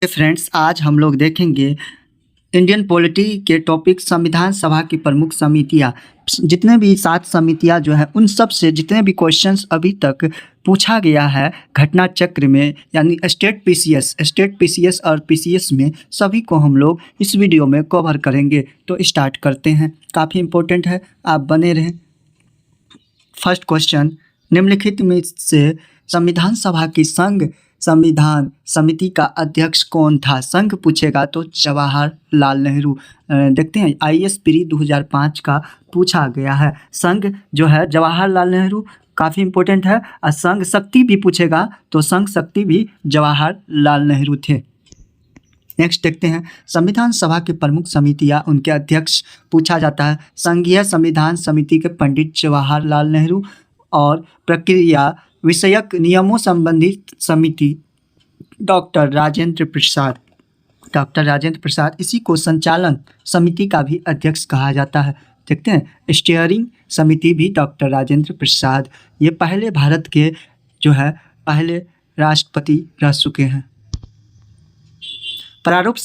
Friends, आज हम लोग देखेंगे इंडियन पॉलिटी के टॉपिक संविधान सभा की प्रमुख समितियां। जितने भी 7 समितियां जो है उन सब से जितने भी क्वेश्चंस अभी तक पूछा गया है घटना चक्र में, यानी स्टेट पीसीएस और पीसीएस में, सभी को हम लोग इस वीडियो में कवर करेंगे। तो स्टार्ट करते हैं, काफ़ी इम्पोर्टेंट है, आप बने रहें। फर्स्ट क्वेश्चन, निम्नलिखित में से संविधान सभा की संघ संविधान समिति का अध्यक्ष कौन था? संघ पूछेगा तो जवाहरलाल नेहरू। देखते हैं, आईएएस प्री 2005 का पूछा गया है। संघ जो है जवाहरलाल नेहरू, काफ़ी इम्पोर्टेंट है। और संघ शक्ति भी पूछेगा तो संघ शक्ति भी जवाहरलाल नेहरू थे। नेक्स्ट देखते हैं, संविधान सभा की प्रमुख समितियां, उनके अध्यक्ष पूछा जाता है। संघीय संविधान समिति के पंडित जवाहरलाल नेहरू और प्रक्रिया विषयक नियमों संबंधी समिति डॉक्टर राजेंद्र प्रसाद। इसी को संचालन समिति का भी अध्यक्ष कहा जाता है। देखते हैं, स्टीयरिंग समिति भी डॉक्टर राजेंद्र प्रसाद। ये पहले भारत के जो है पहले राष्ट्रपति रह चुके हैं। प्रारूप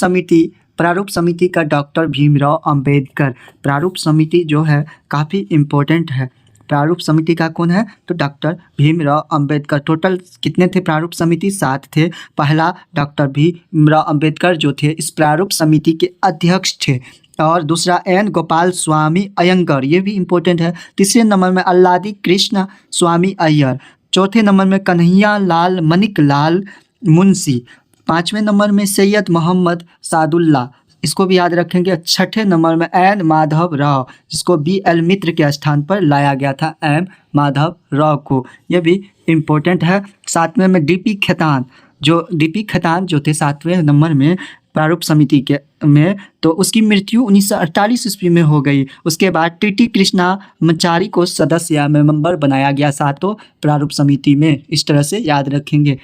समिति का डॉक्टर भीमराव अंबेडकर। प्रारूप समिति जो है काफ़ी इम्पोर्टेंट है। प्रारूप समिति का कौन है? तो डॉक्टर भीमराव अंबेडकर। टोटल कितने थे प्रारूप समिति? 7 थे। पहला डॉक्टर भीमराव अंबेडकर जो थे इस प्रारूप समिति के अध्यक्ष थे। और दूसरा एन गोपाल स्वामी अयंगर, ये भी इम्पोर्टेंट है। तीसरे नंबर में अल्लादी कृष्ण स्वामी अय्यर। चौथे नंबर में कन्हैया लाल मनिक लाल मुंशी। 5वें नंबर में सैयद मोहम्मद सादुल्ला, इसको भी याद रखेंगे। 6ठे नंबर में एन माधव राव, जिसको BL मित्र के स्थान पर लाया गया था, एम माधव राव को, यह भी इम्पोर्टेंट है। 7वें में DP खेतान जो थे 7वें नंबर में प्रारूप समिति के में, तो उसकी मृत्यु 1948 ईस्वी में हो गई। उसके बाद TT कृष्णामाचारी को सदस्य या मेंबर बनाया गया 7 प्रारूप समिति में। इस तरह से याद रखेंगे।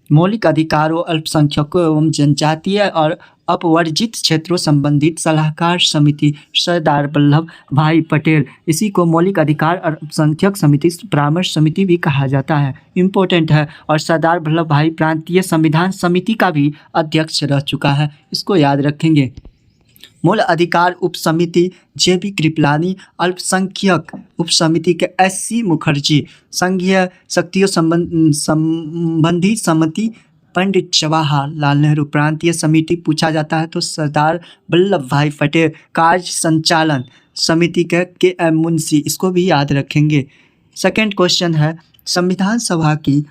मौलिक अधिकारों, अल्पसंख्यकों एवं जनजातीय और अपवर्जित क्षेत्रों संबंधित सलाहकार समिति सरदार वल्लभ भाई पटेल। इसी को मौलिक अधिकार और अल्पसंख्यक समिति परामर्श समिति भी कहा जाता है, इम्पोर्टेंट है। और सरदार वल्लभ भाई प्रांतीय संविधान समिति का भी अध्यक्ष रह चुका है, इसको याद रखेंगे। मूल अधिकार उप समिति JB कृपलानी। अल्पसंख्यक उप समिति के SC मुखर्जी। संघीय शक्तियों संबंधी समिति पंडित जवाहरलाल नेहरू। प्रांतीय समिति पूछा जाता है तो सरदार वल्लभ भाई पटेल। कार्य संचालन समिति के KM मुंशी, इसको भी याद रखेंगे। सेकंड क्वेश्चन है, संविधान सभा की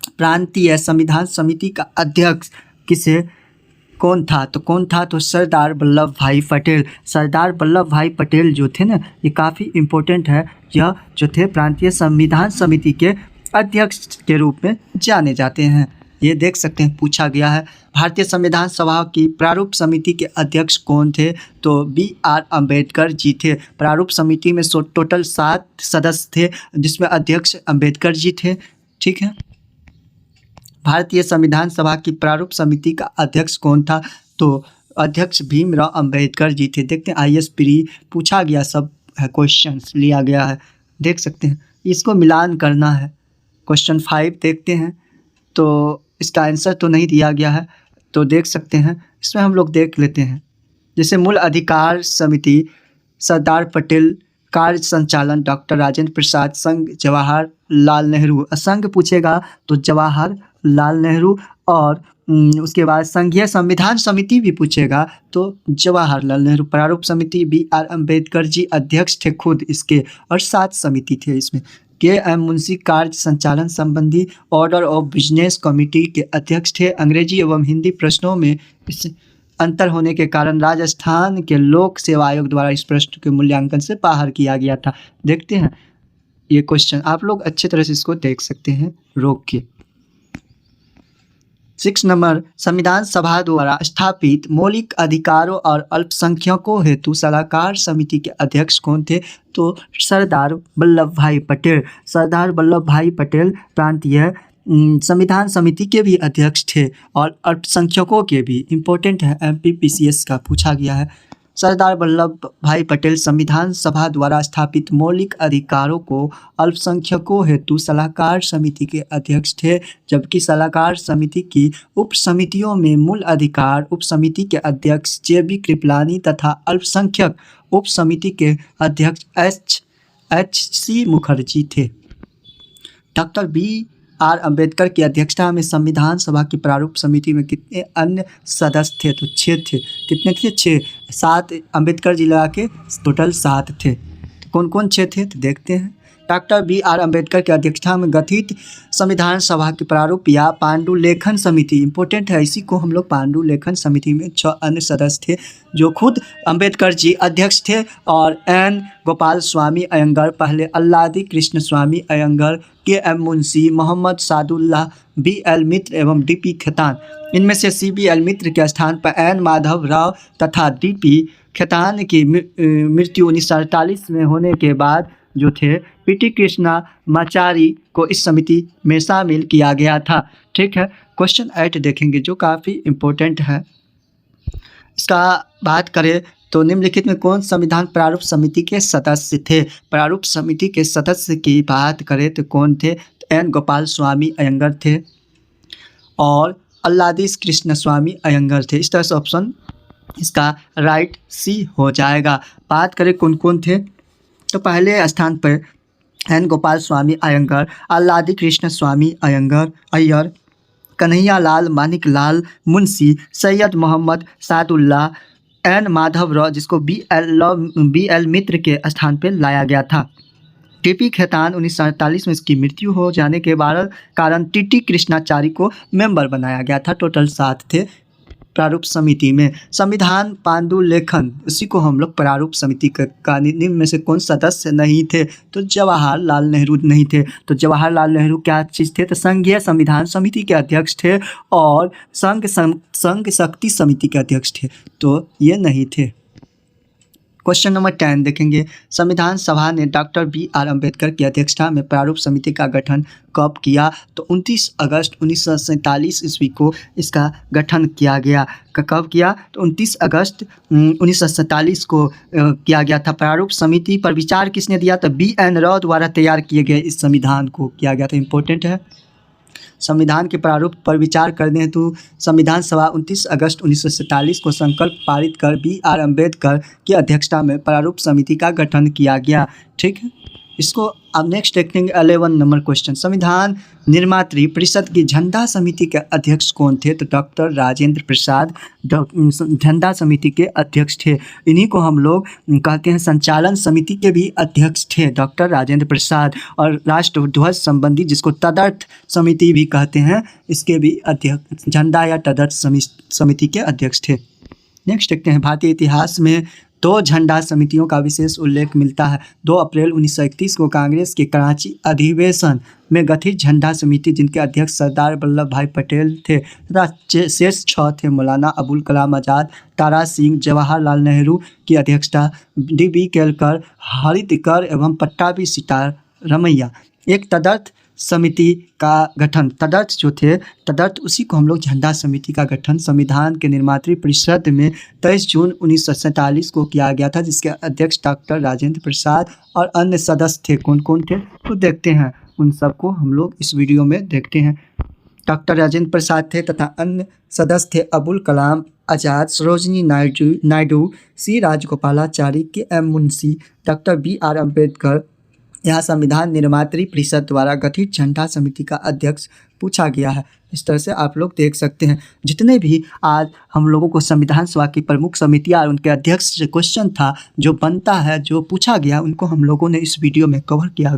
प्रांतीय संविधान समिति का अध्यक्ष कौन था? तो सरदार वल्लभ भाई पटेल। सरदार वल्लभ भाई पटेल जो थे ना, ये काफ़ी इम्पोर्टेंट है। यह जो थे प्रांतीय संविधान समिति के अध्यक्ष के रूप में जाने जाते हैं। ये देख सकते हैं, पूछा गया है। भारतीय संविधान सभा की प्रारूप समिति के अध्यक्ष कौन थे? तो BR अम्बेडकर जी थे। प्रारूप समिति में टोटल 7 सदस्य थे, जिसमें अध्यक्ष अम्बेडकर जी थे। ठीक है। भारतीय संविधान सभा की प्रारूप समिति का अध्यक्ष कौन था? तो अध्यक्ष भीमराव अंबेडकर जी थे। देखते हैं, IAS प्री पूछा गया, सब क्वेश्चंस लिया गया है, देख सकते हैं। इसको मिलान करना है। क्वेश्चन 5 देखते हैं, तो इसका आंसर तो नहीं दिया गया है, तो देख सकते हैं, इसमें हम लोग देख लेते हैं। जैसे मूल अधिकार समिति सरदार पटेल, कार्य संचालन डॉक्टर राजेंद्र प्रसाद, संघ जवाहरलाल नेहरू। संघ पूछेगा तो जवाहरलाल नेहरू, और उसके बाद संघीय संविधान समिति भी पूछेगा तो जवाहरलाल नेहरू। प्रारूप समिति BR अम्बेडकर जी अध्यक्ष थे खुद इसके, और 7 समिति थे इसमें। KM मुंशी कार्य संचालन संबंधी ऑर्डर ऑफ बिजनेस कमेटी के अध्यक्ष थे। अंग्रेजी एवं हिंदी प्रश्नों में इस अंतर होने के कारण राजस्थान के लोक सेवा आयोग द्वारा इस प्रश्न के मूल्यांकन से बाहर किया गया था। देखते हैं ये क्वेश्चन, आप लोग अच्छे तरह से इसको देख सकते हैं रोक के। 6 नंबर, संविधान सभा द्वारा स्थापित मौलिक अधिकारों और अल्पसंख्यकों हेतु सलाहकार समिति के अध्यक्ष कौन थे? तो सरदार वल्लभ भाई पटेल। सरदार वल्लभ भाई पटेल प्रांतीय संविधान समिति के भी अध्यक्ष थे और अल्पसंख्यकों के भी। इम्पोर्टेंट है, MP PCS का पूछा गया है। सरदार वल्लभ भाई पटेल संविधान सभा द्वारा स्थापित मौलिक अधिकारों को अल्पसंख्यकों हेतु सलाहकार समिति के अध्यक्ष थे, जबकि सलाहकार समिति की उप समितियों में मूल अधिकार उप समिति के अध्यक्ष JB कृपलानी तथा अल्पसंख्यक उप समिति के अध्यक्ष HC मुखर्जी थे। डॉक्टर BR अम्बेडकर की अध्यक्षता में संविधान सभा की प्रारूप समिति में कितने अन्य सदस्य थे? तो 6 थे। कितने थे? 6। 7 अम्बेडकर जी लगा के टोटल 7 थे। कौन कौन 6 थे तो देखते हैं। डॉक्टर BR अम्बेडकर की अध्यक्षता में गठित संविधान सभा की प्रारूप या पांडुलेखन समिति, इंपॉर्टेंट है, इसी को हम लोग पांडुलेखन समिति में 6 अन्य सदस्य थे जो खुद अम्बेडकर जी अध्यक्ष थे और N गोपाल स्वामी अयंगर, पहले अल्लादी कृष्ण स्वामी अयंगर, KM मुंशी, मोहम्मद सादुल्लाह, BL मित्र एवं DP खेतान। इनमें से CBL मित्र के स्थान पर N माधव राव तथा DP खेतान की मृत्यु 1948 में होने के बाद जो थे PT कृष्णामाचारी को इस समिति में शामिल किया गया था। ठीक है, क्वेश्चन 8 देखेंगे जो काफ़ी इम्पोर्टेंट है। इसका बात करें तो निम्नलिखित में कौन संविधान प्रारूप समिति के सदस्य थे? प्रारूप समिति के सदस्य की बात करें तो कौन थे? N गोपाल स्वामी अयंगर थे और अल्लादी कृष्ण स्वामी अयंगर थे। इस तरह से ऑप्शन इसका राइट C हो जाएगा। बात करें कौन कौन थे तो पहले स्थान पर N गोपाल स्वामी अयंगर, अल्लादी कृष्ण स्वामी अय्यर, कन्हैया लाल मानिक लाल मुंशी, सैयद मोहम्मद सादुल्लाह, N माधव राव जिसको BL मित्र के स्थान पर लाया गया था। TP खेतान 1948 में इसकी मृत्यु हो जाने के कारण TT कृष्णाचारी को मेंबर बनाया गया था। टोटल 7 थे प्रारूप समिति में। संविधान पांडुलेखन, इसी को हम लोग प्रारूप समिति का निम्न में से कौन सदस्य नहीं थे? तो जवाहरलाल नेहरू नहीं थे। तो जवाहरलाल नेहरू क्या चीज़ थे? तो संघीय संविधान समिति के अध्यक्ष थे और संघ शक्ति समिति के अध्यक्ष थे, तो ये नहीं थे। क्वेश्चन नंबर 10 देखेंगे। संविधान सभा ने डॉक्टर BR अम्बेडकर की अध्यक्षता में प्रारूप समिति का गठन कब किया? तो 29 अगस्त 1947 ईस्वी को इसका गठन किया गया। कब किया? तो 29 अगस्त 1947 को किया गया था। प्रारूप समिति पर विचार किसने दिया? तो BN राव द्वारा तैयार किए गए इस संविधान को किया गया था। इंपॉर्टेंट है। संविधान के प्रारूप पर विचार करने हेतु संविधान सभा 29 अगस्त 1947 को संकल्प पारित कर BR अम्बेडकर की अध्यक्षता में प्रारूप समिति का गठन किया गया। ठीक है, इसको अब नेक्स्ट देखेंगे 11 नंबर क्वेश्चन। संविधान निर्मात्री परिषद की झंडा समिति के अध्यक्ष कौन थे? तो डॉक्टर राजेंद्र प्रसाद झंडा समिति के अध्यक्ष थे। इन्हीं को हम लोग कहते हैं संचालन समिति के भी अध्यक्ष थे डॉक्टर राजेंद्र प्रसाद। और राष्ट्र ध्वज संबंधी जिसको तदर्थ समिति भी कहते हैं, इसके भी अध्यक्ष झंडा या तदर्थ समिति के अध्यक्ष थे। नेक्स्ट देखते हैं। भारतीय इतिहास में 2 झंडा समितियों का विशेष उल्लेख मिलता है। 2 अप्रैल 1931 को कांग्रेस के कराची अधिवेशन में गठित झंडा समिति जिनके अध्यक्ष सरदार वल्लभ भाई पटेल थे तथा शेष 6 थे मौलाना अबुल कलाम आज़ाद, तारा सिंह, जवाहरलाल नेहरू की अध्यक्षता DB केलकर, हरितकर एवं पट्टाभी सीतारमैया। एक तदर्थ समिति का गठन, तदर्थ जो थे तदर्थ उसी को हम लोग झंडा समिति का गठन संविधान के निर्मात्री परिषद में 23 जून 1947 को किया गया था, जिसके अध्यक्ष डॉक्टर राजेंद्र प्रसाद और अन्य सदस्य थे। कौन कौन थे तो देखते हैं, उन सबको हम लोग इस वीडियो में देखते हैं। डॉक्टर राजेंद्र प्रसाद थे तथा अन्य सदस्य थे Abul Kalam Azad, Sarojini Naidu, C Rajagopalachari, KM Munshi, doctor BR Ambedkar. यहाँ संविधान निर्मात्री परिषद द्वारा गठित झंडा समिति का अध्यक्ष पूछा गया है। इस तरह से आप लोग देख सकते हैं। जितने भी आज हम लोगों को संविधान सभा की प्रमुख समितियाँ और उनके अध्यक्ष से क्वेश्चन था जो बनता है, जो पूछा गया, उनको हम लोगों ने इस वीडियो में कवर किया।